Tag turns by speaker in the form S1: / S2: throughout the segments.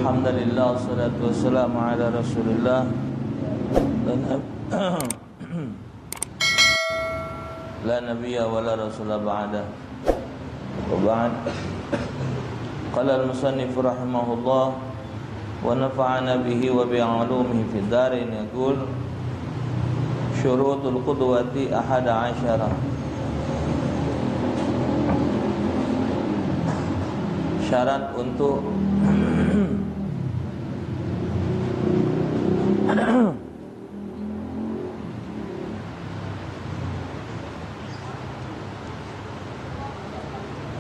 S1: Alhamdulillah, wassalatu wassalamu ala Rasulillah. La nabiyya wa la rasula ba'da. Wa ba'd. Qala al-musannif rahimahullah wa nafa'ana bihi wa bi'ulumihi fid dharain, yaqul syurutul qudwati 11. Syarat untuk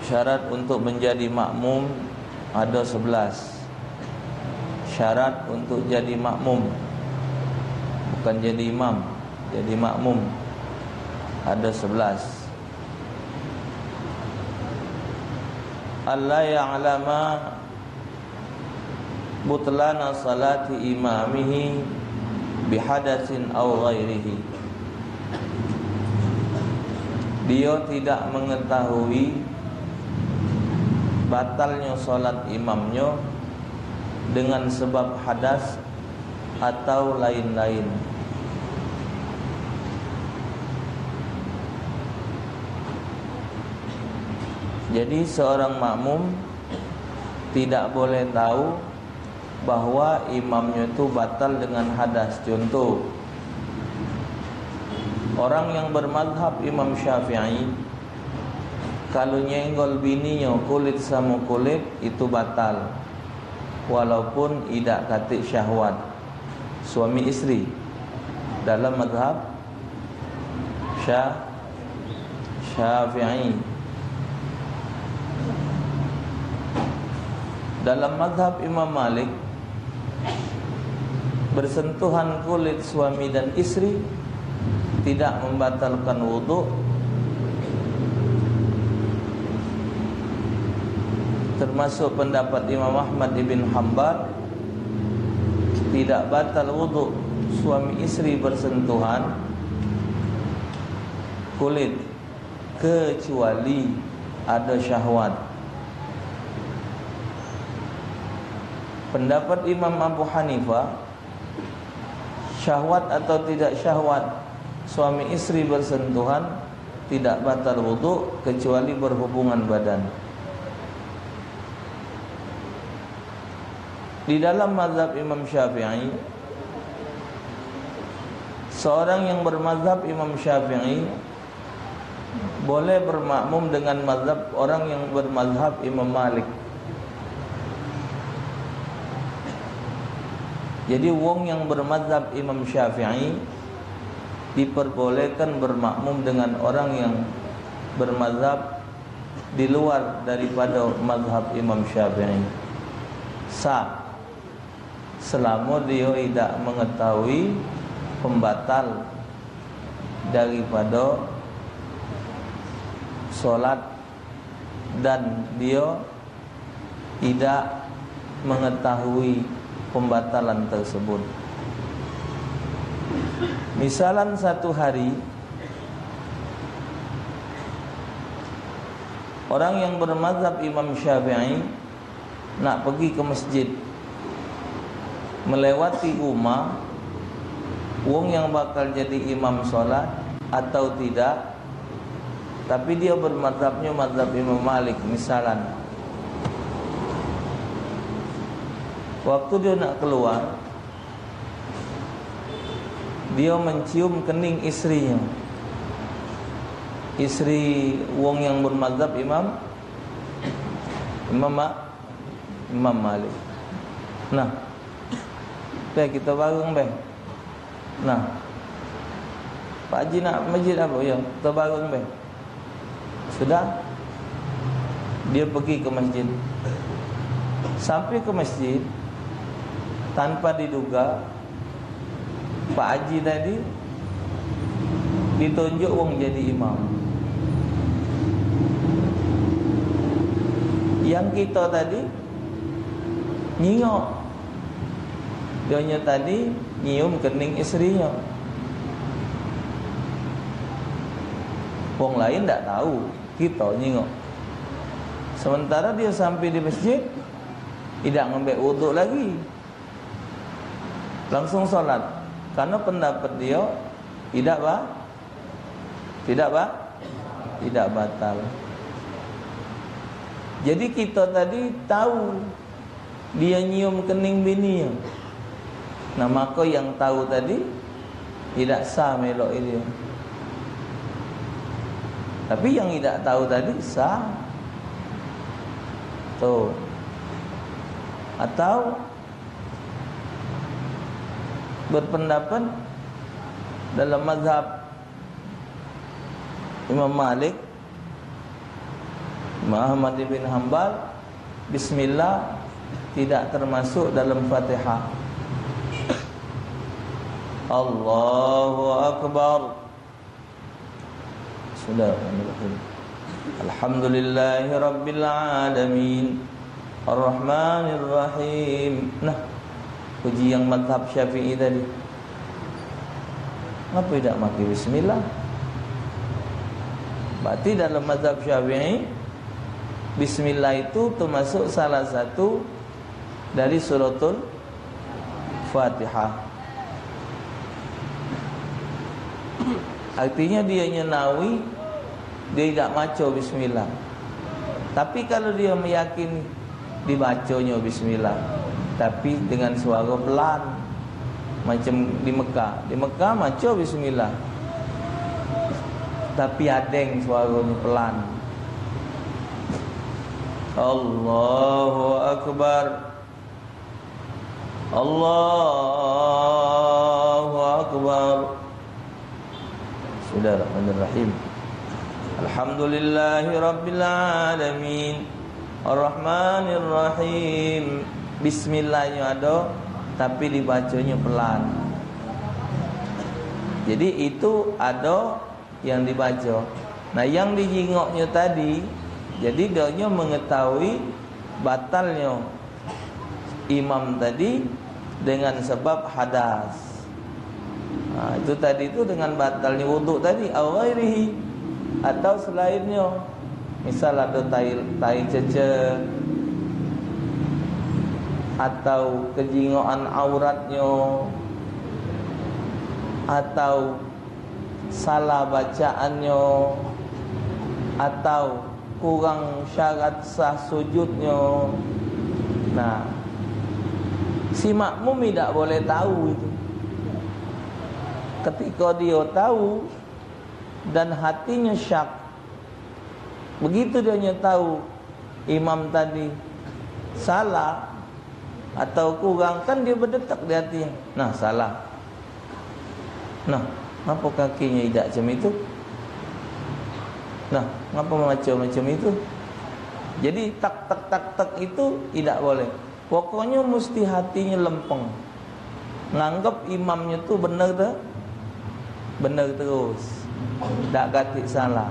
S1: syarat untuk menjadi makmum ada 11. Syarat untuk jadi makmum, bukan jadi imam, jadi makmum ada 11. Allah ya'lama butlana salati imamihi bihadatsin aw ghairihi. Dia tidak mengetahui batalnya salat imamnya dengan sebab hadas atau lain-lain. Jadi seorang makmum tidak boleh tahu bahwa imamnya itu batal dengan hadas. Contoh, orang yang bermazhab Imam Syafi'i, kalau nyenggol bininya kulit sama kulit itu batal, walaupun tidak katik syahwat. Suami istri dalam mazhab Syafi'i. Dalam mazhab Imam Malik, bersentuhan kulit suami dan istri tidak membatalkan wudu. Termasuk pendapat Imam Ahmad ibn Hanbal, tidak batal wudu suami istri bersentuhan kulit kecuali ada syahwat. Pendapat Imam Abu Hanifah, syahwat atau tidak syahwat suami istri bersentuhan tidak batal wudu kecuali berhubungan badan. Di dalam mazhab Imam Syafi'i, seorang yang bermazhab Imam Syafi'i boleh bermakmum dengan mazhab orang yang bermazhab Imam Malik. Jadi wong yang bermazhab Imam Syafi'i diperbolehkan bermakmum dengan orang yang bermazhab di luar daripada mazhab Imam Syafi'i. Sah, selama dia tidak mengetahui pembatal daripada solat dan dia tidak mengetahui pembatalan tersebut. Misalan satu hari orang yang bermazhab Imam Syafi'i nak pergi ke masjid, melewati rumah wong yang bakal jadi imam solat atau tidak, tapi dia bermazhabnya mazhab Imam Malik. Misalan waktu dia nak keluar, dia mencium kening istrinya, istri wong yang bermazhab Imam Malik. Nah, kita bareng bang. Nah, Pak Haji nak masjid apa? Ya, kita bareng bang. Sudah, dia pergi ke masjid. Sampai ke masjid, tanpa diduga Pak Haji tadi ditunjuk wong jadi imam. Yang kita tadi nyingok, dia tadi nyium kening istrinya. Wong lain tak tahu, kita nyingok. Sementara dia sampai di masjid, tidak ngambil wuduk lagi, langsung solat. Karena pendapat dia tidak batal. Jadi kita tadi tahu dia nyium kening bininya. Nah, maka yang tahu tadi tidak sah melok dia. Tapi yang tidak tahu tadi sah. Tuh. Atau berpendapat dalam mazhab Imam Malik, Muhammad bin Hanbal, bismillah tidak termasuk dalam Fatihah. Allahu Akbar. Bismillahirrahmanirrahim. Alhamdulillahi Rabbil Alamin, Ar-Rahmanir Rahim. Nah, puji yang mazhab Syafi'i tadi. Kenapa tidak pakai bismillah? Berarti dalam mazhab Syafi'i, bismillah itu termasuk salah satu dari suratul Fatihah. Artinya dia nyenawi, dia tidak maca bismillah. Tapi kalau dia meyakini dibacanya bismillah, tapi dengan suara pelan, macam di Mekah. Di Mekah maca bismillah, tapi adeng suaranya pelan. Allahu Akbar, Allahu Akbar. Bismillahirrahmanirrahim. Alhamdulillahi Rabbil Alamin, Ar-Rahmanir Rahim. Bismillahnya ada, tapi dibacanya pelan. Jadi itu ada yang dibaca. Nah, yang dijingoknya tadi, jadi dia mengetahui batalnya imam tadi dengan sebab hadas. Nah, itu tadi itu dengan batalnya wuduk tadi, ghairihi, atau selainnya. Misal ada tai cecek, atau kejingoan auratnya, atau salah bacaannya, atau kurang syarat sah sujudnya. Nah, si makmum tidak boleh tahu itu. Ketika dia tahu dan hatinya syak, begitu dia tahu imam tadi salah atau kurang, kan dia berdetak di hatinya. Nah, salah. Nah, kenapa kakinya tidak macam itu? Nah, kenapa macam itu? Jadi tak itu tidak boleh. Pokoknya mesti hatinya lempeng, nganggap imamnya tu benar dah, benar terus, tak katik salah.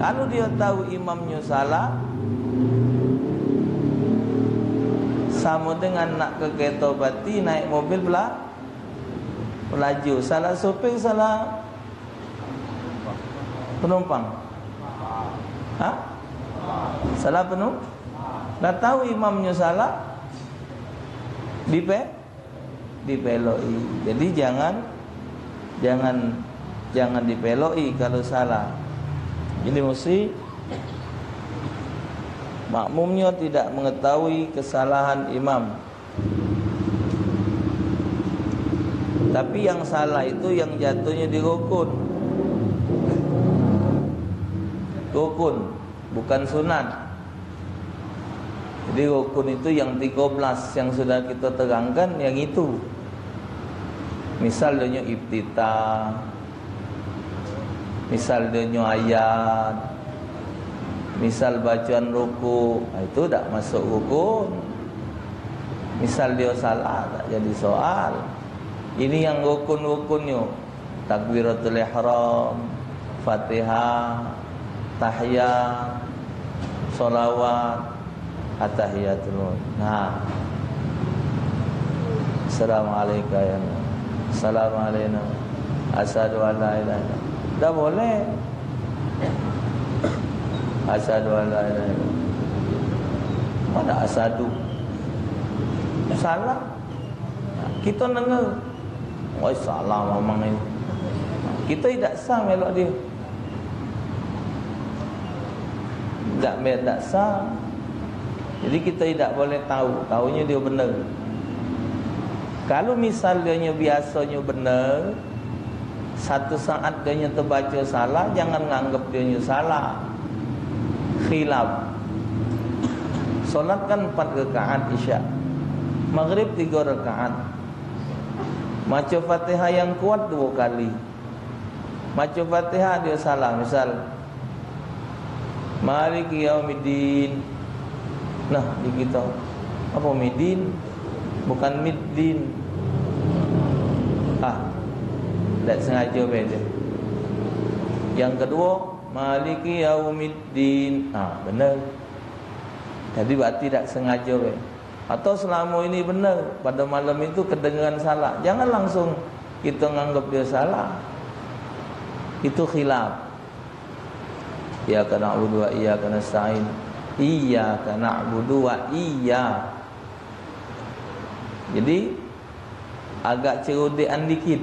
S1: Kalau dia tahu imamnya salah, sama dengan nak ke kereta bati, naik mobil pelaju, salah sopir, salah penumpang. Salah penumpang. Dah tahu imamnya salah, dipeloi. Jadi jangan dipeloi kalau salah. Jadi mesti makmumnya tidak mengetahui kesalahan imam. Tapi yang salah itu yang jatuhnya di rukun, bukan sunat. Jadi rukun itu yang 13 yang sudah kita terangkan, yang itu. Misal dia iftitah, misal dia ayat, misal bacaan ruku, itu tak masuk rukun. Misal dia salah, tak jadi soal. Ini yang rukun-rukunnya: takbiratul ihram, Fatihah, tahiyat, solawat, atahiyatul. Nah, Assalamualaikum ya Allah, Assalamualaikum, asyhadu an la ilaha illallah. Dah boleh. Asyhadu an la ilaha illallah. Ada asadu. Salah. Kita dengar, oh salah memang ni. Kita tidak sah melok dia. Tak sah. Jadi kita tidak boleh tahu. Tahunya dia benar. Kalau misalnya biasanya benar, satu saat dia terbaca salah, jangan menganggap dia salah. Khilaf. Solat kan 4 rakaat Isya, Maghrib 3 rakaat. Baca Fatihah yang kuat 2 kali. Baca Fatihah dia salah. Misal Maliki Yaumiddin. Nah, di kita apa midin? Bukan middin. Tak sengaja beda. Yang kedua Maliki Yaumiddin. Benar. Jadi berarti tak sengaja beda. Atau selama ini benar, pada malam itu kedengaran salah, jangan langsung kita menganggap dia salah. Itu khilaf. Iyyaka na'budu wa iyyaka nasta'in. Iyyaka na'budu wa iyyaka. Jadi agak cerodean dikit,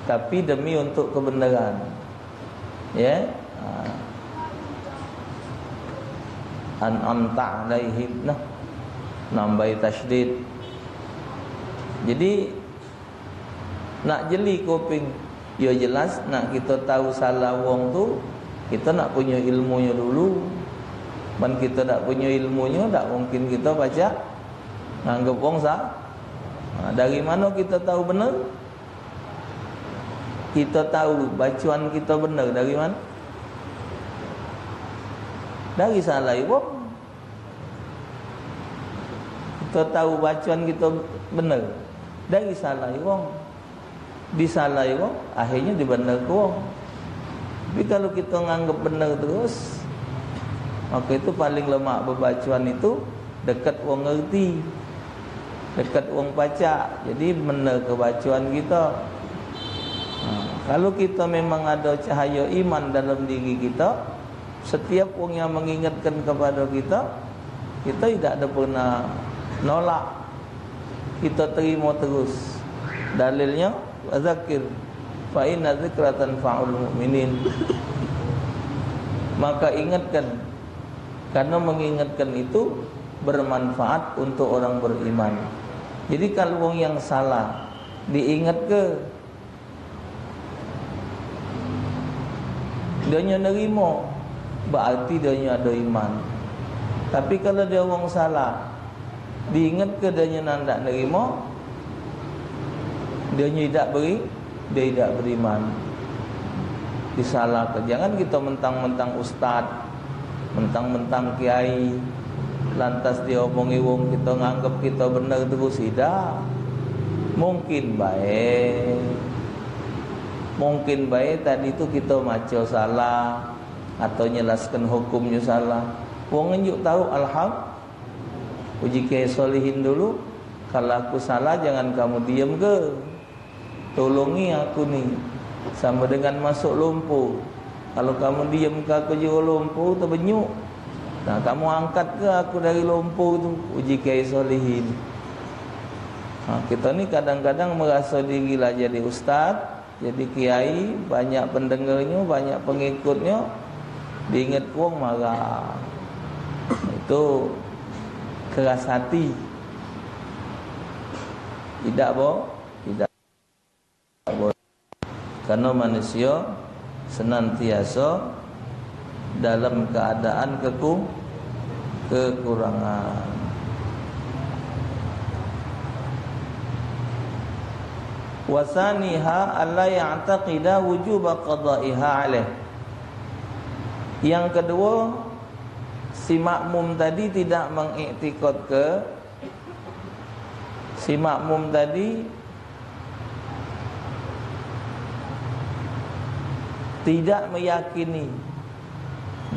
S1: tapi demi untuk kebenaran. Ya. An'amta 'alaihim. Nah, nambahi tasydid. Jadi nak jeli kuping, ya jelas nak kita tahu salah wong tu, kita nak punya ilmunya dulu. Man kita tak punya ilmunya, tak mungkin kita baca anggap wong sah. Dari mana kita tahu benar? Kita tahu bacaan kita benar dari mana? Dari salah wong. Kita tahu bacaan kita benar dari salah wong. Disalah wong, akhirnya dibenar ke wong. Tapi kalau kita nganggap benar terus, maka itu paling lemah berbacaan itu dekat wong ngerti, dekat wong baca. Jadi benar kebacaan kita. Kalau kita memang ada cahaya iman dalam diri kita, setiap wong yang mengingatkan kepada kita, kita tidak ada pernah nolak. Kita terima terus. Dalilnya wazakir fa inna dzikra tanfa'ul mu'minin. Maka ingatkan, karena mengingatkan itu bermanfaat untuk orang beriman. Jadi kalau wong yang salah diingat ke, dia nerima, berarti dia ada iman. Tapi kalau dia wong salah diingat ke, dia nak nerima, dia tidak beriman. Disalahkan. Jangan kita mentang-mentang ustaz, mentang-mentang kiai, lantas dia omongi wong kita nganggap kita benar terus. Tidak. Mungkin baik tadi itu kita maca salah atau nyelaskan hukumnya salah. Wong nunjuk tahu alhamdulillah. Uji kiai solihin dulu. Kalau aku salah jangan kamu diam ke, tolongi aku ni. Sama dengan masuk lumpur. Kalau kamu diam ke aku juga lumpur terbenyuk. Nah, kamu angkat ke aku dari lumpur tu. Uji kiai solihin. Kita ni kadang-kadang merasa diri lah jadi ustaz, jadi kiai, banyak pendengarnya, banyak pengikutnya, diingat wong marah. Itu keras hati. Tidak boleh. Karena manusia senantiasa dalam keadaan kekurangan. Wasaniha alla ya'taqida wujuba qada'iha alaih. Yang kedua, si makmum tadi tidak mengiktikad si makmum tadi tidak meyakini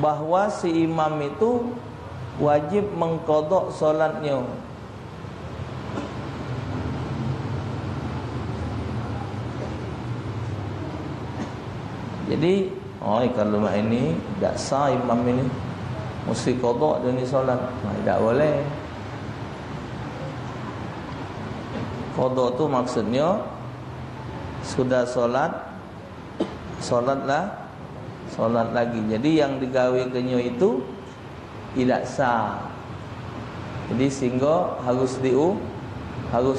S1: bahawa si imam itu wajib mengqadha solatnya. Jadi, kalau ini tak sah imam ini. mesti qada dia ni solat. Tak boleh. Qada tu maksudnya sudah solat, solatlah, solat lagi. Jadi yang digawe kenyo itu tidak sah. Jadi sehingga harus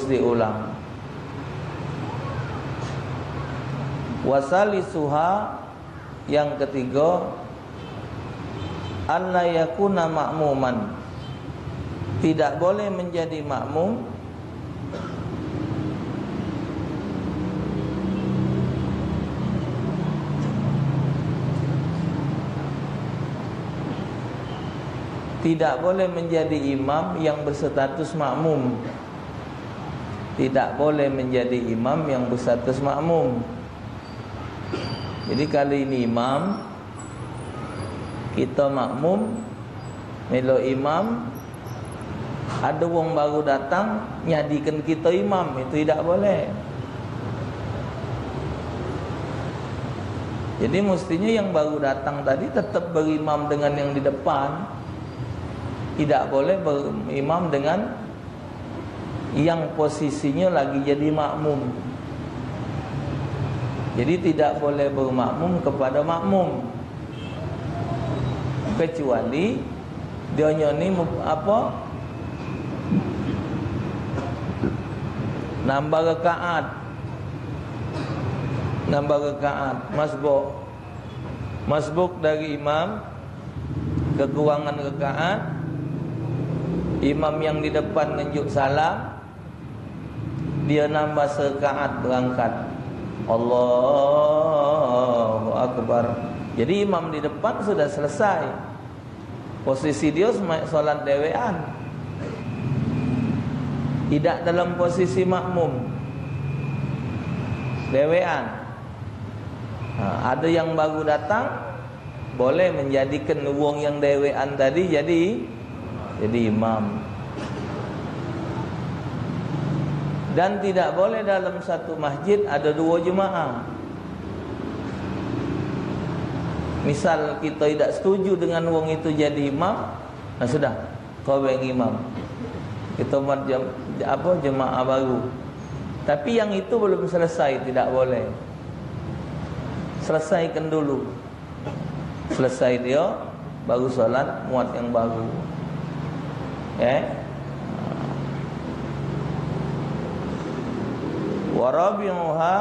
S1: diulang. Wasalisuha, yang ketiga, alla yakuna ma'muman, tidak boleh menjadi makmum tidak boleh menjadi imam yang berstatus makmum. Tidak boleh menjadi imam yang berstatus makmum. Jadi kali ini imam, kita makmum, melo imam, ada wong baru datang nyadikan kita imam, itu tidak boleh. Jadi mestinya yang baru datang tadi tetap berimam dengan yang di depan. Tidak boleh berimam dengan yang posisinya lagi jadi makmum. Jadi tidak boleh bermakmum kepada makmum, kecuali dia ni apa, nambah rakaat, masbuk dari imam, kekurangan rakaat, imam yang di depan nunjuk salam, dia nambah serakaat berangkat, Allahu Akbar. Jadi imam di depan sudah selesai, posisi dia solat dewean, tidak dalam posisi makmum, dewean. Ada yang baru datang, boleh menjadikan wong yang dewean tadi jadi imam. Dan tidak boleh dalam satu masjid ada dua jemaah. Misal kita tidak setuju dengan wong itu jadi imam, sudah, kau yang imam, kita buat jemaah baru. Tapi yang itu belum selesai, tidak boleh. Selesaikan dulu. Selesai dia, baru solat, muat yang baru. Warabi'uha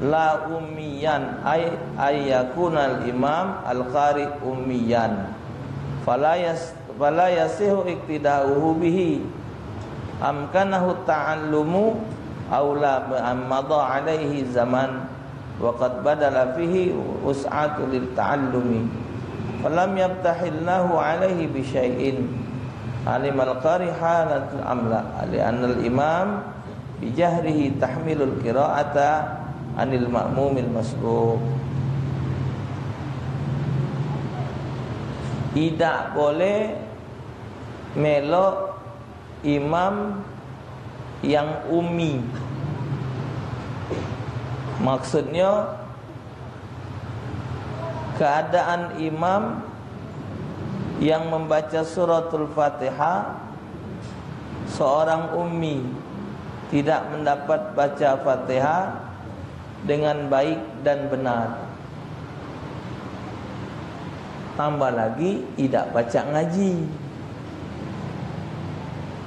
S1: la ummiyan, ay yakunal imam al-qari ummiyan, fala yasihu iktida'uhu bihi, amkanahu ta'allumu aw la madha alaihi zaman wa qad badala fihi us'atu lil ta'allumi falam yabtahillahu alaihi bi syai'in alimal qari halatul amla li'anna al-imam bijahrihi tahmilul qira'ata anil ma'mumil masbuq. Tidak boleh melok imam yang ummi. Maksudnya keadaan imam yang membaca suratul Fatihah seorang ummi, tidak mendapat baca Fatihah dengan baik dan benar. Tambah lagi tidak baca ngaji.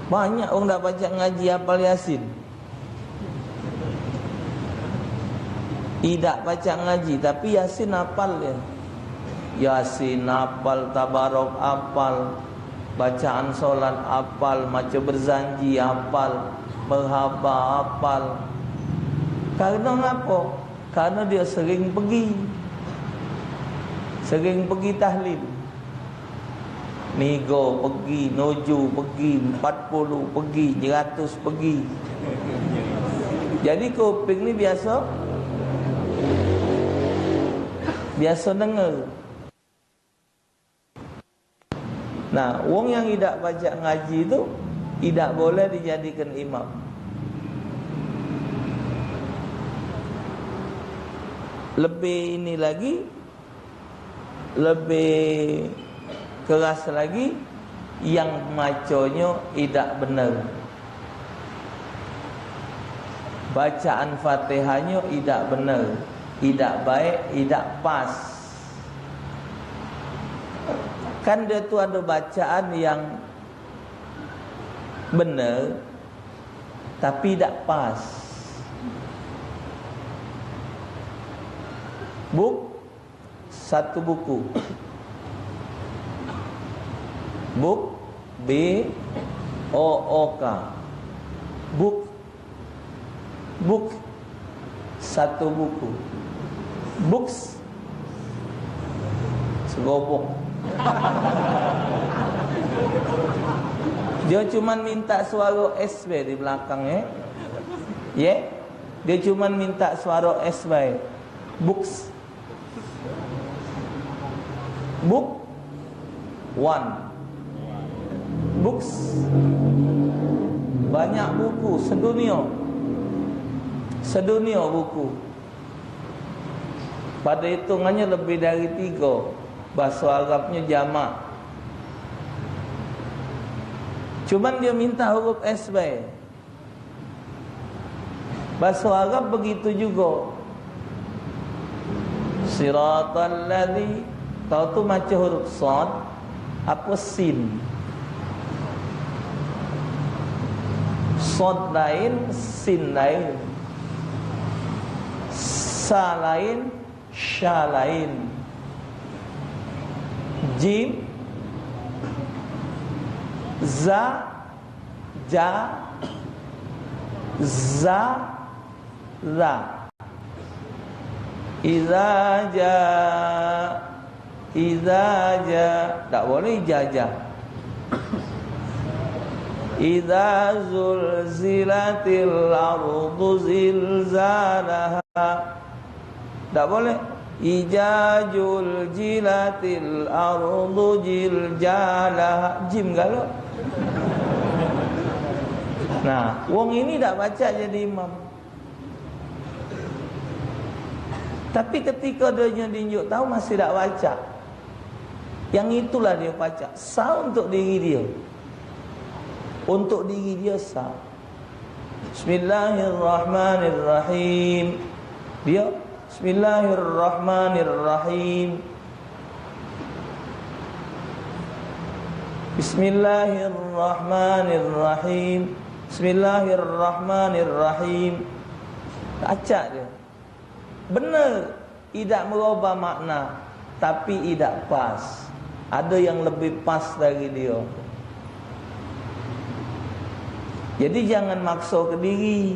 S1: Banyak orang tak baca ngaji hafal Yasin. Tidak baca ngaji tapi Yasin hafal dia. Yasin hafal, tabarok hafal, bacaan solat hafal, macam berzanji hafal, berhaba hafal. Karena apa? Karena dia sering pergi tahlil. Nigo pergi, Noju pergi, 40 pergi, 100 pergi. Jadi kuping ni biasa dengar. Nah, wong yang tidak baca ngaji itu tidak boleh dijadikan imam. Lebih ini lagi, lebih keras lagi, yang maconyo tidak benar. Bacaan Fatihahnya tidak benar, tidak baik, tidak pas. Kan dia tu ada bacaan yang benar tapi tidak pas. Satu buku. Buk B-O-O-K. Book satu buku. Books segobok. Dia cuma minta suara SB di belakang dia cuma minta suara SB. Books. Book one. Books. Banyak buku sedunia buku. Pada hitungannya lebih dari 3. Bahasa Arabnya jamak. Cuman dia minta huruf SB. Bahasa Arab begitu juga. Siratal ladzi, tahu tu macam huruf sad, apa sin. Sad lain, sin lain. Sa lain, sya lain. Jim, za, ja, za, za. Iza ja, tak boleh jajah. Iza zulzilatil ardu zilzalaha, tak boleh. Ijajul jilatil ardu jiljalaha. Jim galau. Nah, wong ini tak baca jadi imam. Tapi ketika dia tunjuk tahu masih tak baca. Yang itulah dia baca. Sah untuk diri dia. Untuk diri dia sah. Bismillahirrahmanirrahim. Dia Bismillahirrahmanirrahim. Bismillahirrahmanirrahim. Bismillahirrahmanirrahim. Acak dia. Benar, tidak merubah makna, tapi tidak pas. Ada yang lebih pas dari dia. Jadi jangan maksa ke diri.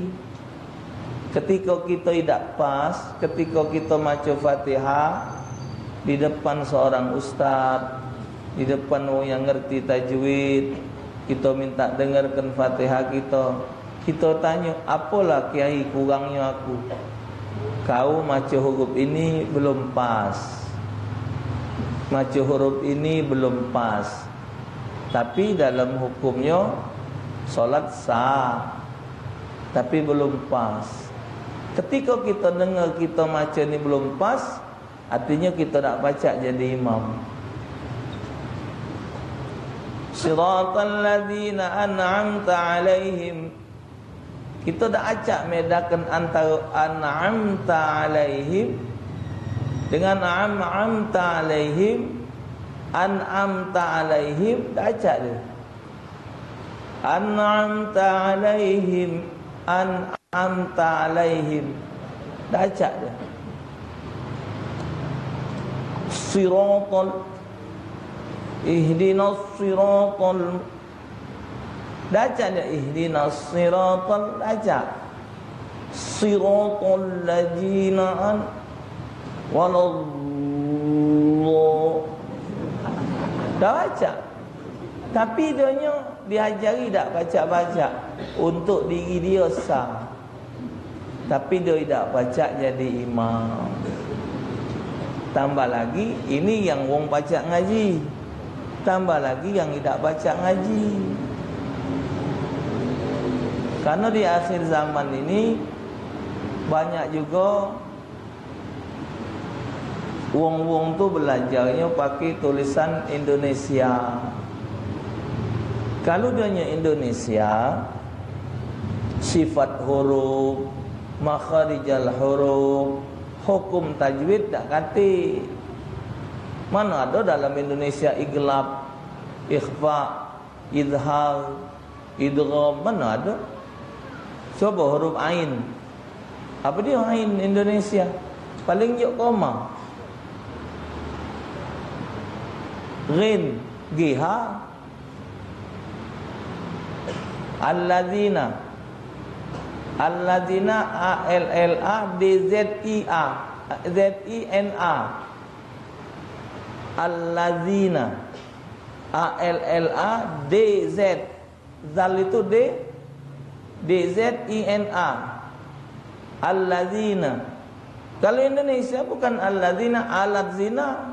S1: Ketika kita tidak pas, ketika kita baca Fatihah di depan seorang ustaz, di depan orang yang ngerti tajwid, kita minta dengarkan Fatihah kita tanya, apalah kiai kurangnya aku? Kau baca huruf ini belum pas, baca huruf ini belum pas. Tapi dalam hukumnya solat sah, tapi belum pas. Ketika kita dengar kita baca ini belum pas, artinya kita nak baca jadi imam. Siratal ladzina an'amta alaihim. Kita dah acak bedakan antara an'amta alaihim dengan an'amta alaihim. An'amta alaihim dah acak dia. An'amta alaihim, an'amta alaihim dah acak dia. Siratal, ihdinas siratal, dah acak dia. Ihdinas siratal, dah acak. Siratal ladzina walallah, dah acak. Tapi diajari tak baca-baca. Untuk diri dia sah, tapi dia tak baca jadi imam. Tambah lagi, ini yang wong baca ngaji. Tambah lagi yang tidak baca ngaji. Karena di akhir zaman ini banyak juga Wong-wong tu belajarnya pakai tulisan Indonesia. Kalau dia Indonesia, sifat huruf, makharijal huruf, hukum tajwid tak kati. Mana ada dalam Indonesia iglab, ikhfa, izhar, idgham, mana ada? Coba huruf ain. Apa dia ain Indonesia? Paling jauh koma. Ghin, giha. Alladzina, alladzina, alladzina, zina, alladzina, alladz, zal itu d, dzina, alladzina. Kalau Indonesia bukan alladzina, aladzina.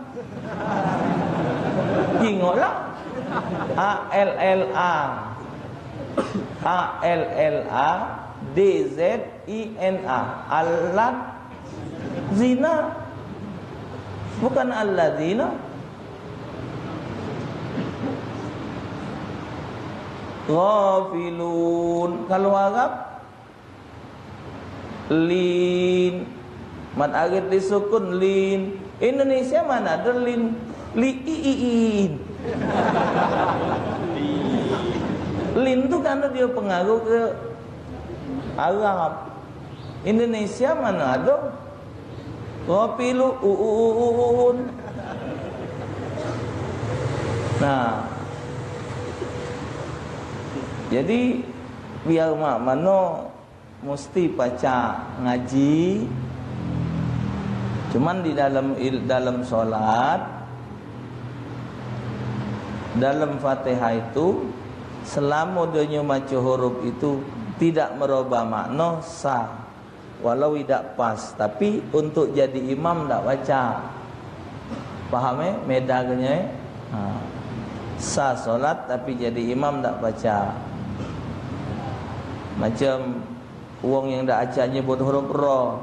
S1: Tengoklah. alladzina, allad zina, bukan alladzina. Ghafilun. Kalau Arab lin, mat akhir disukun lin. Indonesia mana ada lin, liin. Lin tu karena dia pengaruh ke Arab. Indonesia mana ada Ghafilun. Nah, jadi biar mak mano mesti baca ngaji. Cuman di dalam solat, dalam Fatihah itu selama dia baca huruf itu tidak merubah makna sah, walau tidak pas. Tapi untuk jadi imam tak baca. Faham medagnya? Sah solat tapi jadi imam tak baca. Macam wong yang dak acak nyebut huruf ra.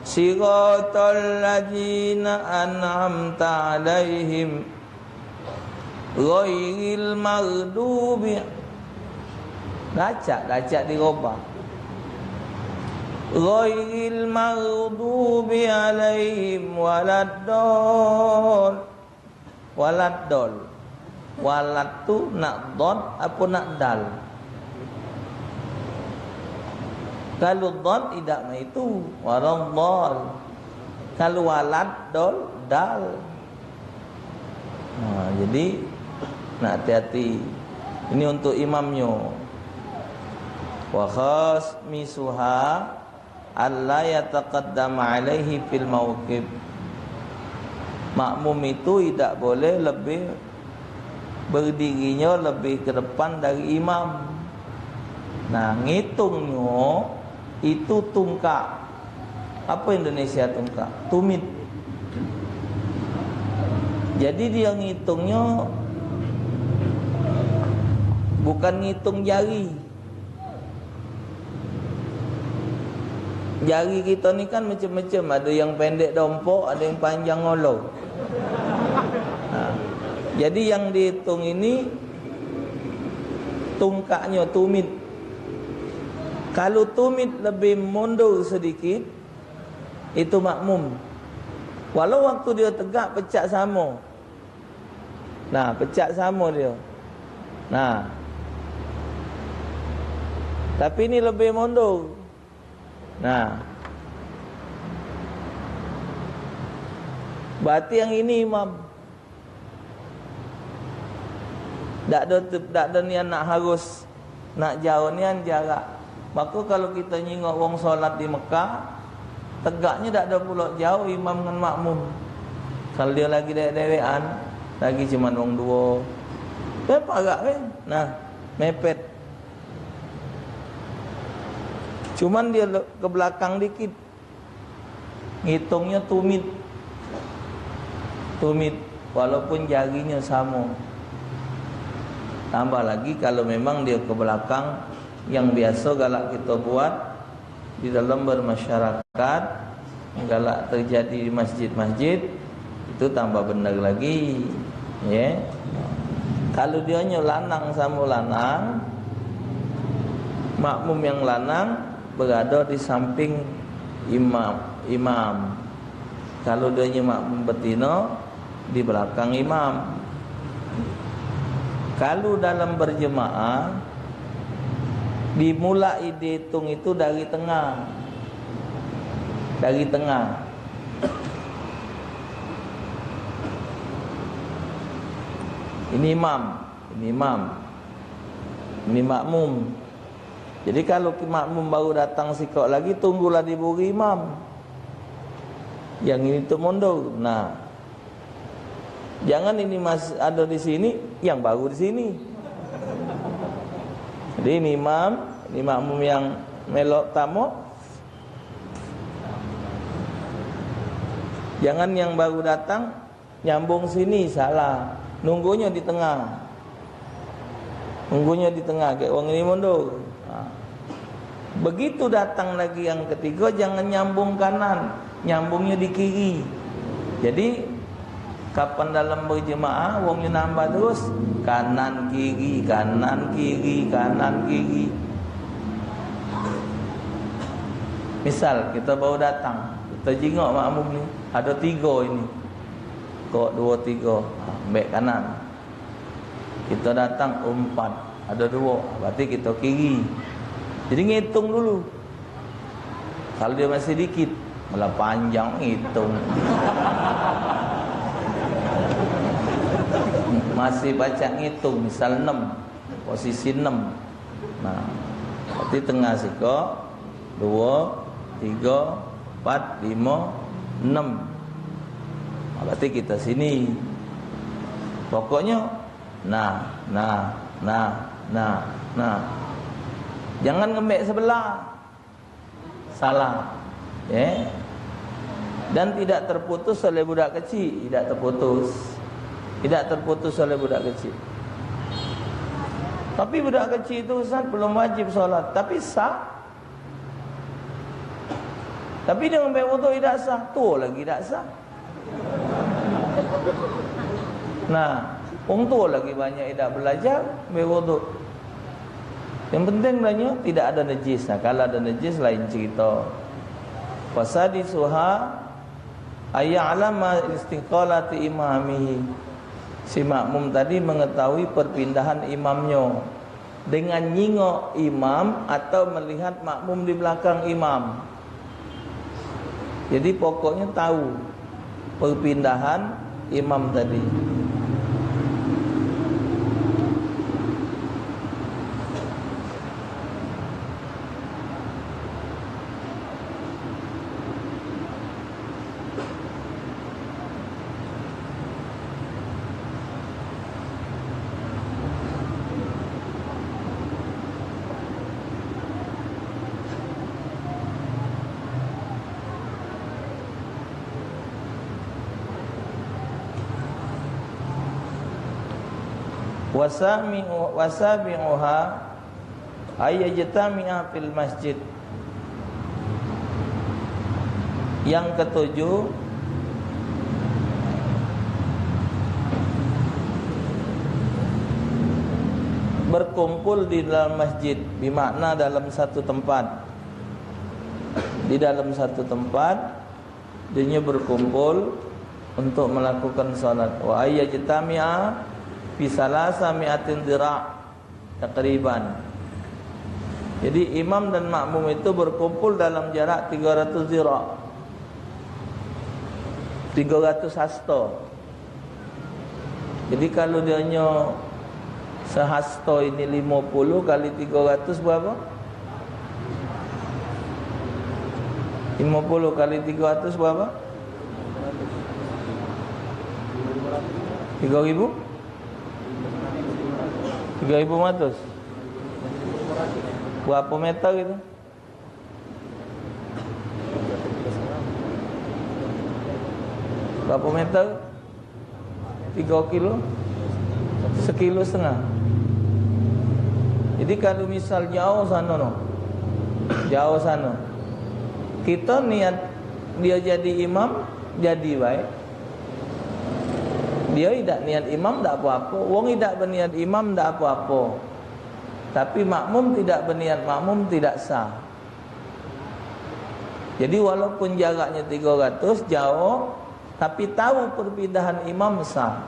S1: Siratal ladzina an'amta alaihim ghairil maghdubi. Dacak dirubah. Ghairil maghdubi alaihim waladdallin. Walad tu nak dot apa nak dal. Kalau dot tidak mah itu waradhdal. Kalau walad dal. Nah, jadi nak hati-hati. Ini untuk imamnya. Wa khasmisuha alla yataqaddam alaihi fil mawqif. Makmum itu tidak boleh lebih berdirinya lebih ke depan dari imam. Nah, ngitungnya itu tungkak. Apa Indonesia tungkak? Tumit. Jadi dia ngitungnya bukan ngitung jari. Jari kita ni kan macam-macam. Ada yang pendek dompok, ada yang panjang ngolong. Jadi yang dihitung ini tungkaknya tumit. Kalau tumit lebih mundur sedikit, itu makmum. Walau waktu dia tegak pecah sama. Nah, pecah sama dia. Nah, tapi ini lebih mundur. Nah, berarti yang ini imam. Tak ada niat nak harus nak jauh nian jarak. Maka kalau kita nyingok wong solat di Mekah, tegaknya tak ada pula jauh imam dengan makmum. Kalau dia lagi dewek-dewekan, lagi cuma wong dua. Agak kan? Nah, mepet. Cuman dia ke belakang dikit. Ngitungnya tumit. Walaupun jarinya sama. Tambah lagi kalau memang dia ke belakang, yang biasa galak kita buat di dalam bermasyarakat, galak terjadi di masjid-masjid, itu tambah benar lagi, ya. Kalau dia lanang sama lanang, makmum yang lanang berada di samping imam. Kalau dia makmum betina, di belakang imam. Kalau dalam berjemaah, dimulai dihitung itu dari tengah. Dari tengah. Ini imam, ini makmum. Jadi kalau makmum baru datang sikok lagi, tunggulah di buri imam. Yang ini tu mundur. Nah, jangan ini masih ada di sini, yang baru di sini. Jadi ini imam, ini makmum yang melok tamu. Jangan yang baru datang nyambung sini, salah. Nunggunya di tengah. Nunggunya di tengah, kayak orang ini mundur. Nah, begitu datang lagi yang ketiga, jangan nyambung kanan, nyambungnya di kiri. Jadi kapan dalam berjemaah wongnya nambah terus kanan kiri, kanan kiri, kanan kiri. Misal kita baru datang, kita jengok makmum ni, ada 3 ini. Kok 2, 3, baik kanan. Kita datang 4, ada 2, berarti kita kiri. Jadi ngitung dulu. Kalau dia masih dikit, malah panjang ngitung. Masih baca ngitung, misal 6, posisi 6. Nah, berarti tengah sikok 2, 3, 4, 5, 6. Berarti kita sini. Pokoknya nah. Jangan ngembek sebelah. Salah. Ya. Dan tidak terputus oleh budak kecil, tidak terputus. Tidak terputus oleh budak kecil. Tapi budak kecil itu Ustaz belum wajib solat, tapi sah. Tapi dia ambil wudu tidak sah, tu lagi tidak sah. Nah, orang tua lagi banyak tidak belajar berwuduk. Yang penting banyak tidak ada najis. Nah, kalau ada najis lain cerita. Fasadi suha ayya'lama istiqalati imamihi. Si makmum tadi mengetahui perpindahan imamnya dengan nyingok imam atau melihat makmum di belakang imam. Jadi pokoknya tahu perpindahan imam tadi. Wasabi'uha ayyajtami'a fil masjid. Yang ketujuh, berkumpul di dalam masjid, bermakna dalam satu tempat. Di dalam satu tempat dia berkumpul untuk melakukan salat. Wa ayyajtami'a fi salasa mi'atin dira' takriban. Jadi imam dan makmum itu berkumpul dalam jarak 300 dira', 300 hasta. Jadi kalau dia sehasta ini 50 kali 300 berapa? 50 kali 300 berapa? 3.000? 3.500. Berapa meter itu? Berapa meter? 3 kilo? 1,5 kilo. Jadi kalau misal jauh sana, jauh sana, kita niat dia jadi imam, jadi baik. Dia tidak niat imam, tak apa-apa. Wong tidak berniat imam, tak apa-apa. Tapi makmum tidak berniat makmum, tidak sah. Jadi walaupun jaraknya 300 jauh, tapi tahu perpindahan imam sah.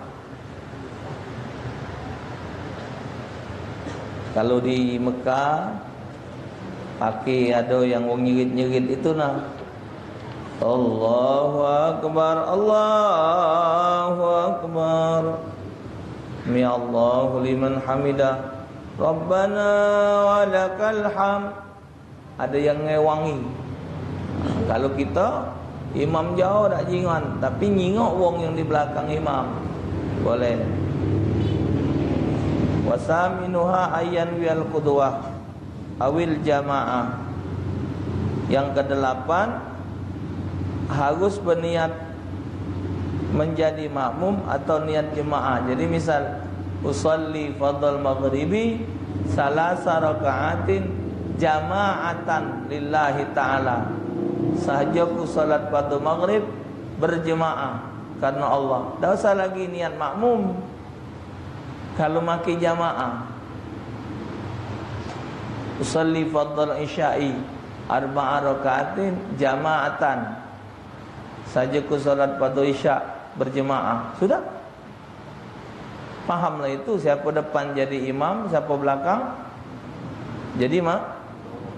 S1: Kalau di Mekah pakai ada yang wong nyerit-nyerit itu nah. Allahu Akbar, Allahu Akbar. Mi Allahu liman hamidah. Rabbana walakal hamd. Ada yang ngewangi. Kalau kita imam jauh tak jingan, tapi nyingok wong yang di belakang imam. Boleh. Wasaminuha ayyan wal qudwah awil jamaah. Yang kedelapan, harus berniat menjadi makmum atau niat jemaah. Jadi misal usolli fardal maghribi salasa raka'atin jama'atan lillahi ta'ala. Sahaja ku salat fardhu maghrib berjemaah karena Allah. Tak usah lagi niat makmum kalau maki jamaah. Usolli fardal isya'i arba'a raka'atin jama'atan. Saja ku salat fardhu isya' berjemaah. Sudah. Fahamlah itu, siapa depan jadi imam, siapa belakang jadi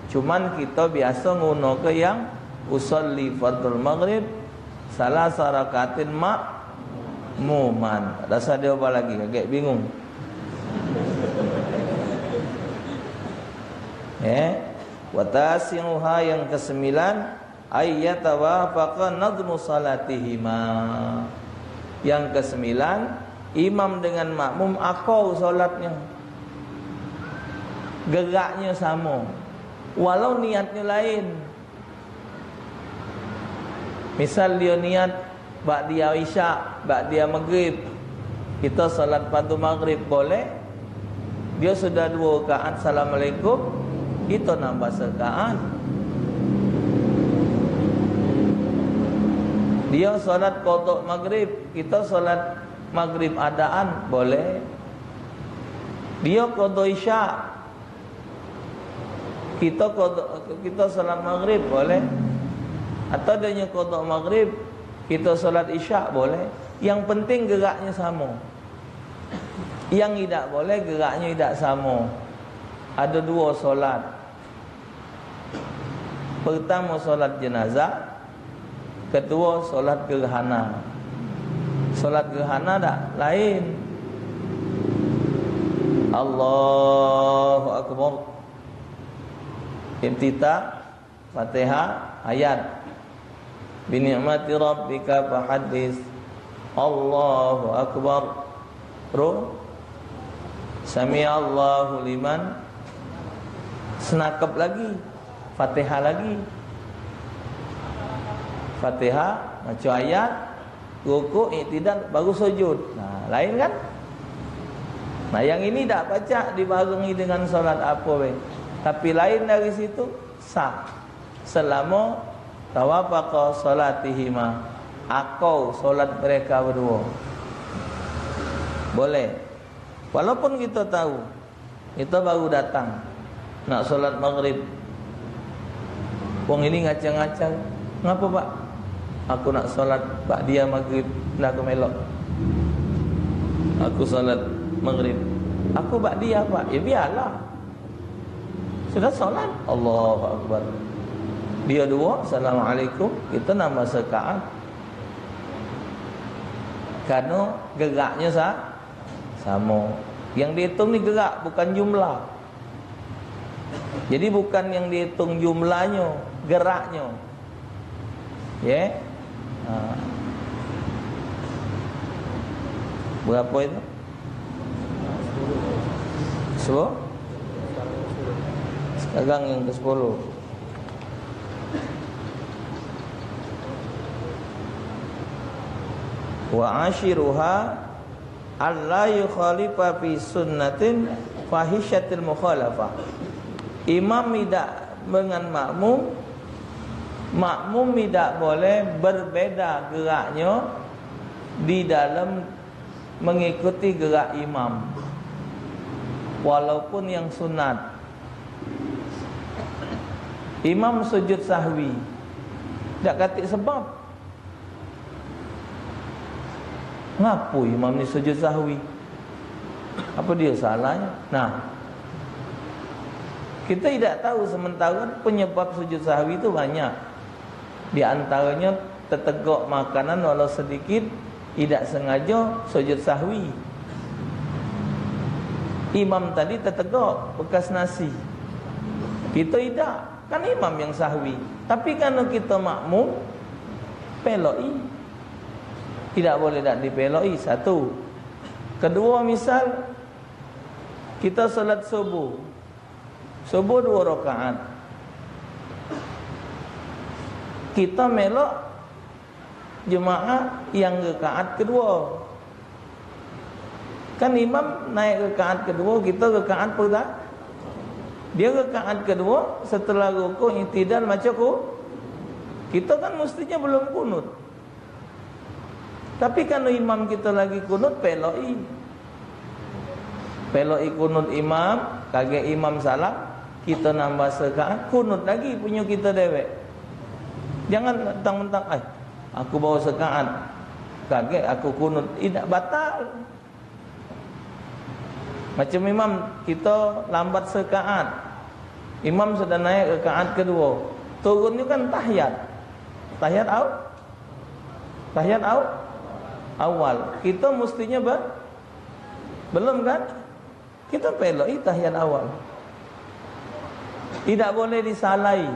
S1: cuman kita biasa nguno ke yang usolli fardhul maghrib salasa rakaatin makmuman. Rasa dia apa lagi? Agak bingung. Wa tasi'uha yang ke-9 ayyatawafaqa nadmu salatihima. Yang ke-9, imam dengan makmum akau solatnya, geraknya sama, walau niatnya lain. Misal dia niat ba'diyah isya', ba'diyah maghrib, kita salat fardhu maghrib boleh. Dia sudah 2 rakaat assalamualaikum, kita nambah serakaat. Dia solat qadha maghrib, kita solat maghrib adaan boleh. Dia qadha isya', kita solat maghrib boleh. Atau dia qadha maghrib, kita solat isya' boleh. Yang penting geraknya sama. Yang tidak boleh geraknya tidak sama. Ada 2 solat. Pertama solat jenazah, kedua solat gerhana. Solat gerhana tak lain. Allahu Akbar, Iftitah, Fatihah, ayat. Bi ni'mati rabbika fahaddits. Allahu Akbar. Terus Sami'allahu liman. Senakap lagi, Fatihah lagi. Fatihah, baca ayat, rukuk, i'tidal, baru sujud. Nah, lain kan? Nah, yang ini tak baca dibarengi dengan solat apa weh. Tapi lain dari situ sah. Selama tawafaqa salatihima, akau solat mereka berdua. Boleh. Walaupun kita tahu, kita baru datang nak solat maghrib. Wong ini ngacang-ngacang. Ngapa pak? Aku nak solat ba'diyah maghrib, nak aku melok. Aku solat maghrib, aku ba'diyah pak. Ya biarlah. Sudah solat, Allahu Akbar. Dia 2, Assalamualaikum, kita nambah serakaat. Karena geraknya sama. Yang dihitung ni gerak, bukan jumlah. Jadi bukan yang dihitung jumlahnya, geraknya. Ya. Berapa itu? 10? Sekarang yang ke-10. Wa ashiruha alla yukhalifa fi sunnatin fahishatil mukhalafah. Imam tidak dengan makmum makmum tidak boleh berbeda geraknya di dalam mengikuti gerak imam, walaupun yang sunat. Imam sujud sahwi, tak katik sebab. Ngapu imam ni sujud sahwi? Apa dia salahnya? Nah, kita tidak tahu, sementara penyebab sujud sahwi itu banyak. Di antaranya tertegak makanan walau sedikit, tidak sengaja sujud sahwi. Imam tadi tertegak bekas nasi, kita tidak, kan imam yang sahwi. Tapi kalau kita makmum, peloi, tidak boleh tak dipeloi. Satu. Kedua, misal kita solat subuh 2 rakaat, kita melok jemaah yang rakaat kedua. Kan imam naik rakaat kedua, kita rakaat pertama. Dia rakaat kedua, setelah rukuk i'tidal macam kita kan mestinya belum kunut. Tapi kalau imam kita lagi kunut, peloi kunut imam, kaget imam salam, kita nambah rakaat, kunut lagi punya kita dewek. Jangan mentang-mentang aku bawa rakaat, kaget aku kunut, tidak batal. Macam imam kita lambat rakaat, imam sudah naik rakaat kedua, turunnya kan tahiyat awal. Kita mestinya belum kan? Kita peloi tahiyat awal. Tidak boleh disalahi.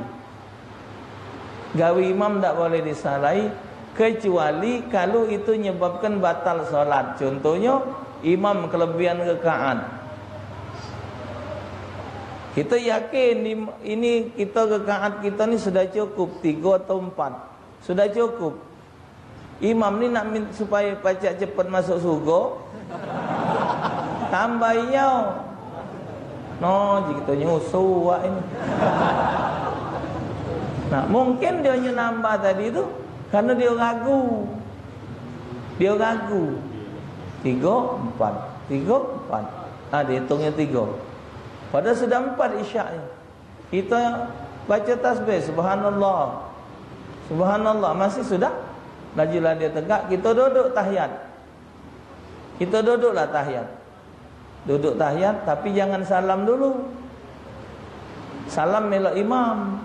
S1: Gawi imam tak boleh disalahi, kecuali kalau itu menyebabkan batal solat. Contohnya imam kelebihan rakaat, kita yakin ini kita rakaat kita ni sudah cukup 3 atau 4, sudah cukup. Imam ni nak minta supaya pacak cepat masuk surga, tambah iau. No, kita nyusu wak ini. Nah, mungkin dia nambah tadi tu karena dia ragu. 3, 4. Dia hitungnya 3. Padahal sudah 4 isyaknya. Kita baca tasbih subhanallah, masih sudah. Lajulah dia tegak, kita duduk tahiyat. Kita duduklah tahiyat. Duduk tahiyat, tapi jangan salam dulu. Salam melok imam.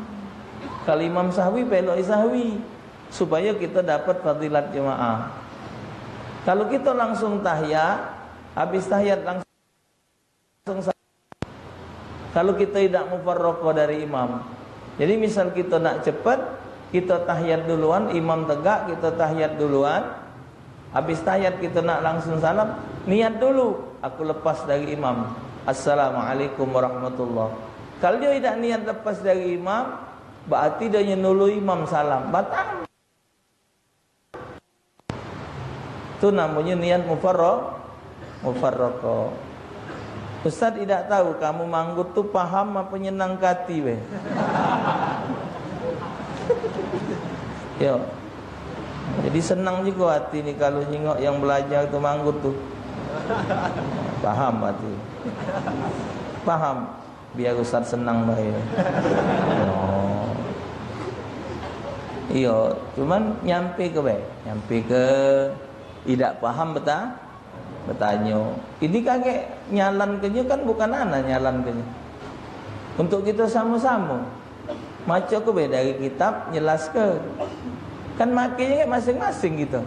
S1: Kalau imam sahwi, pelok sahwi, supaya kita dapat fadilat jemaah. Kalau kita langsung tahiyat, habis tahiyat langsung salam. Kalau kita tidak mufarraqah dari imam. Jadi misal kita nak cepat, kita tahiyat duluan, imam tegak, kita tahiyat duluan. Habis tahiyat kita nak langsung salam, niat dulu, aku lepas dari imam, Assalamualaikum warahmatullahi. Kalau dia tidak niat lepas dari imam, berarti dia nulu imam salam, batal. Itu namanya niat mufarraqah. Ustaz tidak tahu kamu manggut tu paham apa nyenang hati weh. Yo. Jadi senang juga hati ni kalau nyengok yang belajar tu manggut tu. Paham hati. Paham. Biar Ustaz senang bae. Oh. Iya, cuman nyampe ke bae. Nyampe ke tidak paham bertanya. Ini kakek nyalan kenya kan bukan anak nyalan kenya. Untuk kita sama-sama. Macam ke bae dari kitab jelas ke. Kan makanya masing-masing gitu.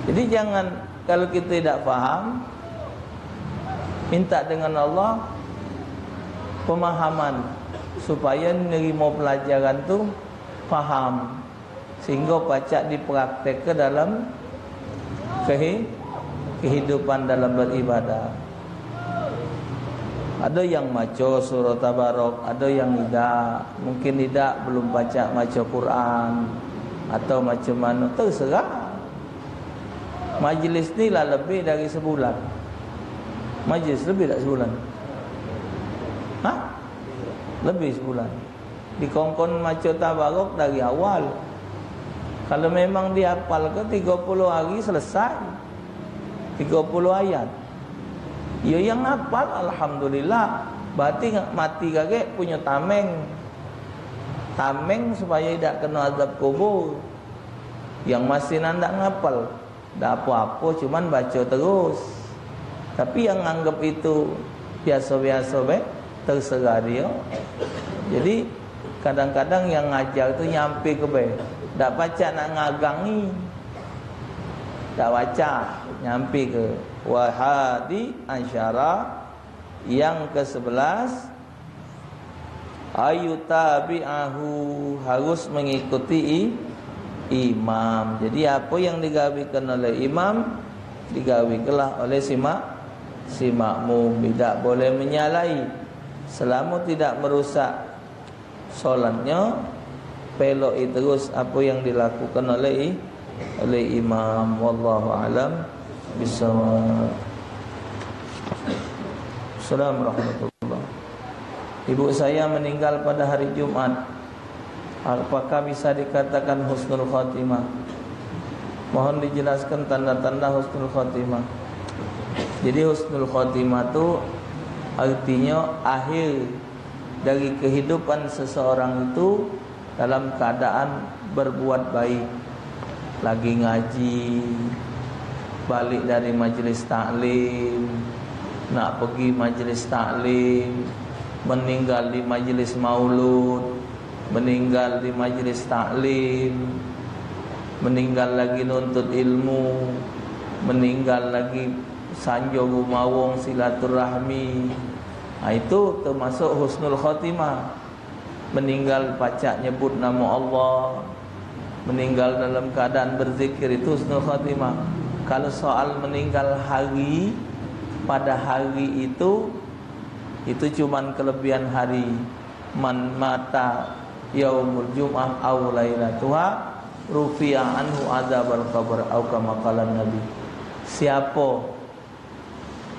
S1: Jadi jangan, kalau kita tidak faham, minta dengan Allah pemahaman supaya nerima pelajaran tu faham, sehingga pacak dipraktek ke dalam kehidupan dalam beribadah. Ada yang maca surah Tabarak, ada yang tidak, mungkin tidak belum baca Quran atau macam mana, terserah. Majlis ni lah lebih dari sebulan. Majlis lebih tak sebulan? Lebih sebulan. dikongkon maca tabaruk dari awal. Kalau memang dihafal ke 30 hari selesai 30 ayat. Ya yang hafal alhamdulillah. Berarti mati kakek punya tameng. Tameng supaya tidak kena azab kubur. Yang masih nandak ngapal, tak apa-apa, cuman baca terus. Tapi yang anggap itu biasa-biasa terserah dia. Jadi kadang-kadang yang ngajar itu nyampe ke tak baca nak ngagangi, tak baca nyampe ke wahadi asyara yang ke-11 ayutabi'ahu, harus mengikuti imam. Jadi apa yang digawikan oleh imam digawikanlah oleh si makmum. Tidak boleh menyalahi selama tidak merusak solatnya. Peloi terus apa yang dilakukan oleh imam. Wallahu alam bisawab. Assalamualaikum warahmatullahi. Ibu saya meninggal pada hari Jumat. Apakah bisa dikatakan husnul khatimah? Mohon dijelaskan tanda-tanda husnul khatimah. Jadi husnul khatimah itu artinya akhir dari kehidupan seseorang itu dalam keadaan berbuat baik. Lagi ngaji, balik dari majlis taklim, nak pergi majlis taklim, meninggal di majlis maulud, meninggal di majlis taklim, meninggal lagi nuntut ilmu, meninggal lagi sanjo gumawong silaturahmi. Itu termasuk husnul khatimah. Meninggal pacak nyebut nama Allah, meninggal dalam keadaan berzikir, itu husnul khatimah. Kalau soal meninggal hari, pada hari itu cuman kelebihan hari. Man mata yaumul jum'ah aw lailatuha rufi'a anhu adzabal qabr aw kama qala Nabi. Siapa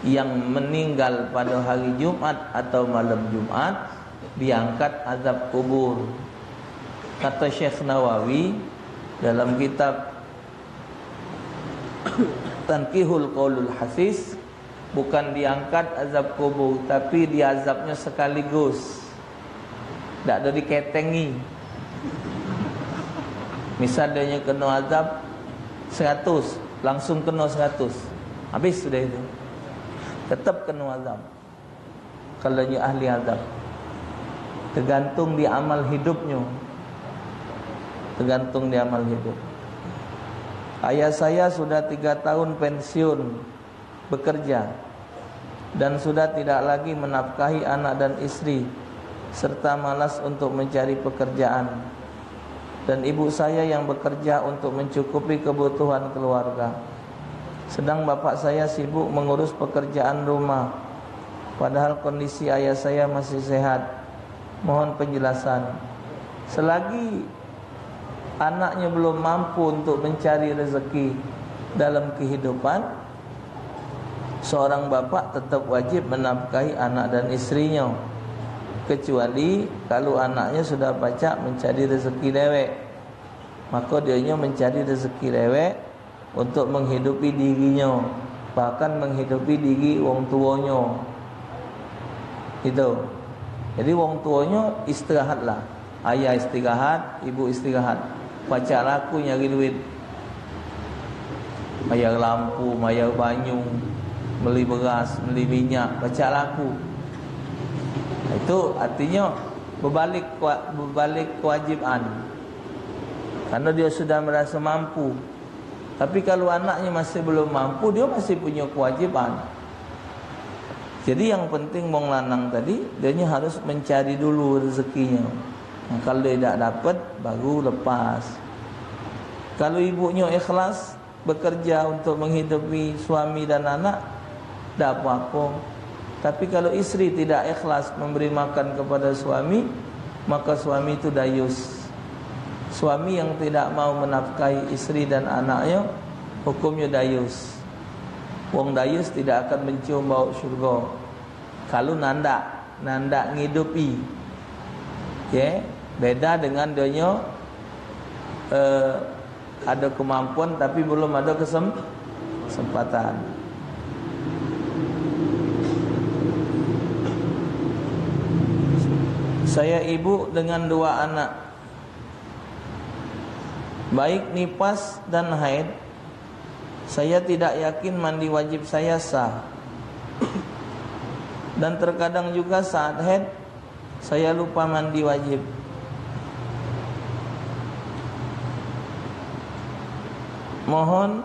S1: yang meninggal pada hari Jumat atau malam Jumat, diangkat azab kubur. Kata Syekh Nawawi dalam kitab Tanqihul Qaulul Hafiz, bukan diangkat azab kubur, tapi diazabnya sekaligus. Tak ada diketengi. Misal dia kena azab 100, langsung kena 100. Habis sudah itu. Tetap kena azab. Kalau dia ahli azab. Tergantung di amal hidupnya. Tergantung di amal hidup. Ayah saya sudah 3 tahun pensiun bekerja dan sudah tidak lagi menafkahi anak dan istri, serta malas untuk mencari pekerjaan. Dan ibu saya yang bekerja untuk mencukupi kebutuhan keluarga. Sedang bapak saya sibuk mengurus pekerjaan rumah. Padahal kondisi ayah saya masih sehat. Mohon penjelasan. Selagi anaknya belum mampu untuk mencari rezeki dalam kehidupan, seorang bapak tetap wajib menafkahi anak dan istrinya. Kecuali kalau anaknya sudah pacak mencari rezeki dewek, maka dianya mencari rezeki dewek untuk menghidupi dirinya, bahkan menghidupi diri wong tuanya. Itu. Jadi wong tuanya istirahatlah. Ayah istirahat, ibu istirahat. Pacak laku nyari duit, bayar lampu, bayar banyu, beli beras, beli minyak, pacak laku. Itu artinya berbalik kewajiban, karena dia sudah merasa mampu. Tapi kalau anaknya masih belum mampu, dia masih punya kewajiban. Jadi yang penting wong lanang tadi, dia harus mencari dulu rezekinya. Nah, kalau dia tidak dapat, baru lepas. Kalau ibunya ikhlas bekerja untuk menghidupi suami dan anak, tidak apa-apa. Tapi kalau istri tidak ikhlas memberi makan kepada suami, maka suami itu dayus. Suami yang tidak mau menafkahi istri dan anaknya, hukumnya dayus. Wong dayus tidak akan mencium bau syurga. Kalau nandak ngidupi, okay? Beda dengan donyo ada kemampuan tapi belum ada kesempatan. Saya ibu dengan 2 anak. Baik nifas dan haid. Saya tidak yakin mandi wajib saya sah. Dan terkadang juga saat haid saya lupa mandi wajib. Mohon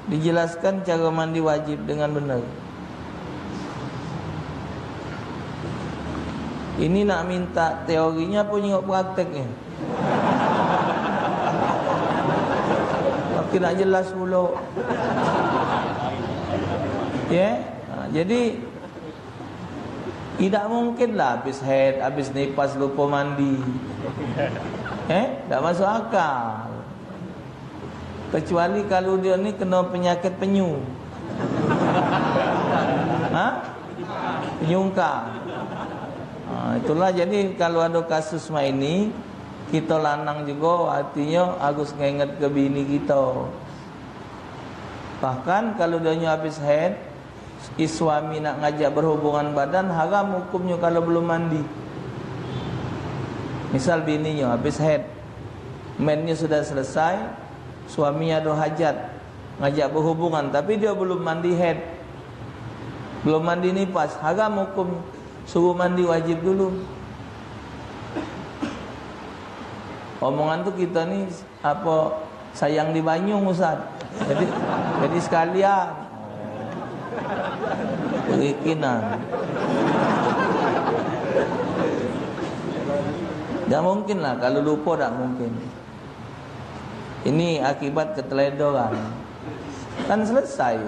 S1: dijelaskan cara mandi wajib dengan benar. Ini nak minta teorinya pun tengok prakteknya. Tapi nak jelas pula. Ya, jadi tidak mungkinlah habis haid, habis nifas lupa mandi. Tak masuk akal. Kecuali kalau dia ni kena penyakit penyu. Penyungkar. Itulah jadi kalau ada kasus macam ini, kita lanang juga artinya harus ingat ke bini kita. Bahkan kalau dia habis haid, suami nak ngajak berhubungan badan, haram hukumnya kalau belum mandi. Misal bininya habis haid, mennya sudah selesai, suaminya ada hajat ngajak berhubungan tapi dia belum mandi haid, belum mandi nifas, haram hukum, suruh mandi wajib dulu. Omongan tu kita ni apa sayang di Banyung Ustaz. Jadi sekalian perikinan. Tak mungkin lah, kalau lupa tak mungkin. Ini akibat keteledoran. Kan selesai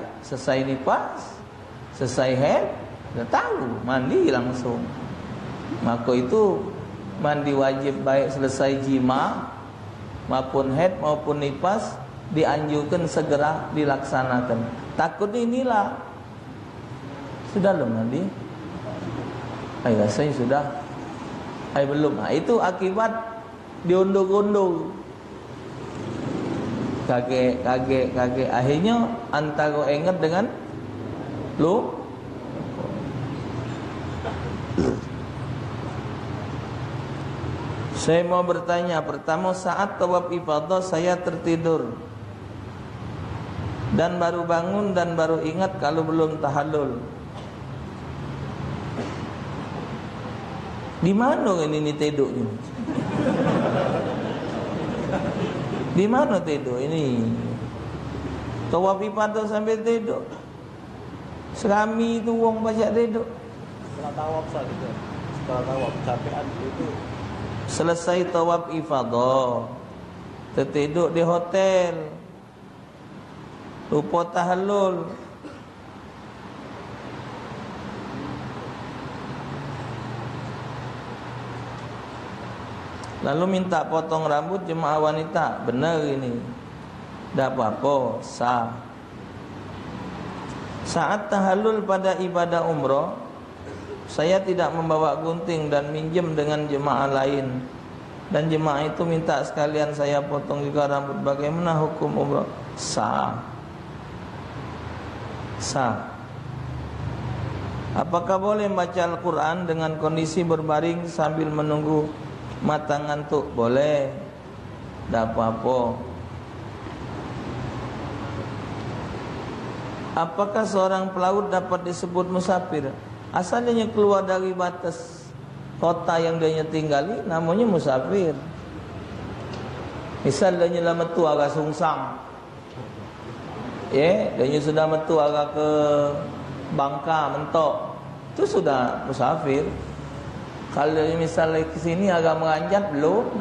S1: nifas, selesai haid, dah tahu, mandi langsung. Maka itu mandi wajib baik selesai jima maupun haid maupun nifas dianjurkan segera dilaksanakan. Takut inilah sudah belum mandi? Rasanya sudah. Belum. Itu akibat diundur-undur. Kaget. Akhirnya antara ingat dengan lu. Saya mau bertanya, pertama saat tawaf ifadah saya tertidur dan baru bangun dan baru ingat kalau belum tahallul. Di mana ini tidurnya? Di mana tidur ini? Tawaf ifadah sambil tidur. Serami itu wong banyak tidur.
S2: Setelah tawaf saja. Setelah tawaf capean itu.
S1: Selesai tawaf ifadah, tertidur di hotel, lupa tahallul. Lalu minta potong rambut jemaah wanita. Benar ini, tak apa-apa, sah. Saat tahallul pada ibadah umrah, saya tidak membawa gunting dan minjem dengan jemaah lain. Dan jemaah itu minta sekalian saya potong juga rambut. Bagaimana hukum umrah? Sah. Apakah boleh baca Al-Quran dengan kondisi berbaring sambil menunggu mata ngantuk? Boleh, tak apa-apa. Apakah seorang pelaut dapat disebut musafir? Asalnya keluar dari batas kota yang dia tinggali, namanya musafir. Misal dia lah metu agak Sungsang, dia sudah metu agak ke Bangka, Mentok, itu sudah musafir. Kalau misalnya ke sini agak menganjat belum,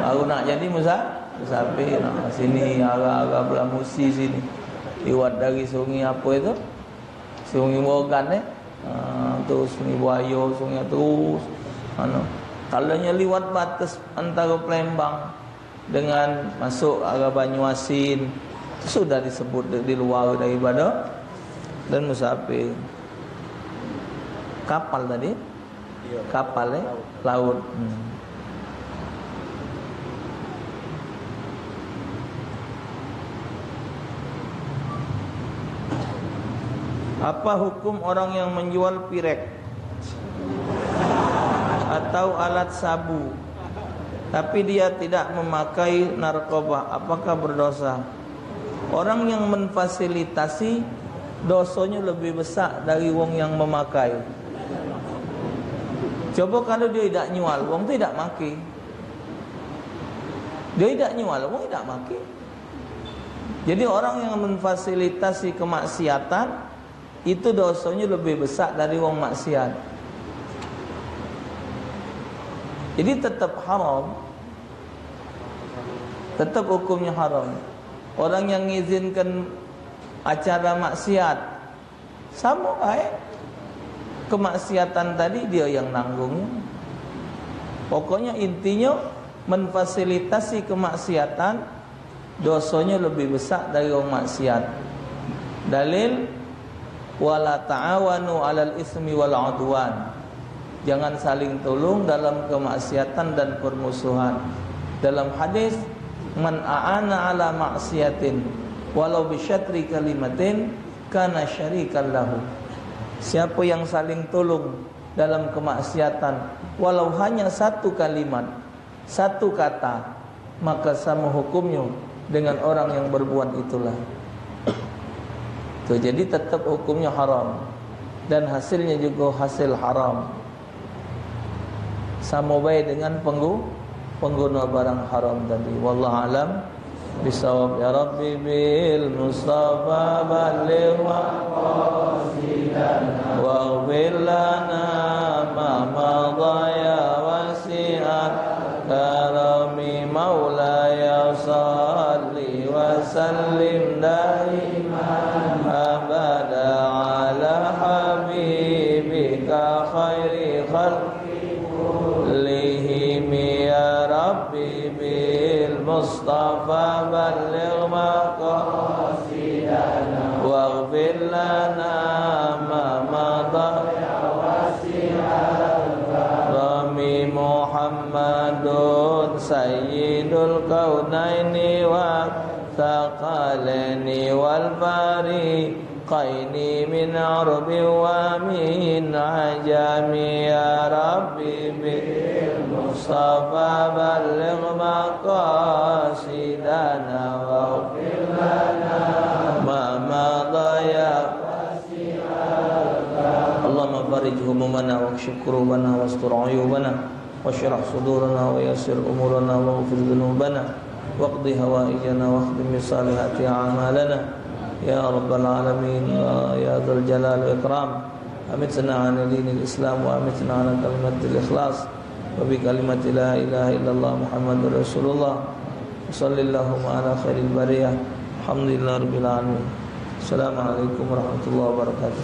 S1: baru nak jadi musafir. Nah, sini agak Belamusi sini, lewat dari sungai apa itu, Sungai Morgan terus Sungai Buayo, sungai terus. Kalau lewat batas antara Palembang dengan masuk arah Banyuasin, itu sudah disebut di luar daripada dan musafir. Kapal tadi
S2: Iya.
S1: Kapal ya? Laut. Apa hukum orang yang menjual pirek atau alat sabu tapi dia tidak memakai narkoba, apakah berdosa? Orang yang memfasilitasi dosanya lebih besar dari wong yang memakai. Coba kalau dia tidak nyual, wong tidak maki. Dia tidak nyual, wong tidak maki. Jadi orang yang memfasilitasi kemaksiatan itu dosanya lebih besar dari wong maksiat. Jadi tetap haram. Tetap hukumnya haram. Orang yang mengizinkan acara maksiat sama baik. Kemaksiatan tadi dia yang nanggungnya. Pokoknya intinya memfasilitasi kemaksiatan dosanya lebih besar dari orang maksiat. Dalil wala ta'awanu 'alal ismi wal 'udwan. Jangan saling tolong dalam kemaksiatan dan permusuhan. Dalam hadis man a'ana 'ala maksiatin walau bi syatri kalimatin kana syarikan lahu. Siapa yang saling tolong dalam kemaksiatan walau hanya satu kalimat, satu kata, maka sama hukumnya dengan orang yang berbuat itulah. Tuh, jadi tetap hukumnya haram dan hasilnya juga hasil haram. Sama baik dengan pengguna barang haram tadi. Wallahu alam bisawab. Ya Rabbi bil Mustafa balligh maqasidana waghfir lana ma madha ya wasi'at karami maulaya salli wa sallim daiman abada ala habibika khairi khalqi kullihim ya Rabbi bil Mustafa balligh maqasidana waghfir lana ma madha ya wasi'al karami Muhammadun sayyidul kaunaini wa thaqalaini wal fariqaini min arbi wa min ajami ya Rabbi bil Mustafa balligh maqasidana waghfir lana ma madha ya Allahumma farij humumana wakshif kurubana wastur uyubana washrah sudurana wa yassir umurana waghfir dhunubana waqdi hawaijana wakhdim bisalihati a'malana ya rabbal alamin ya dzal jalal wal ikram amitna ala dinil islam wa amitna ala kalimatil ikhlas wa bi kalimati la ilaha illallah muhammadur rasulullah sallallahu ala khairil bariyah alhamdulillahi rabbil alamin. Assalamualaikum warahmatullahi wabarakatuh.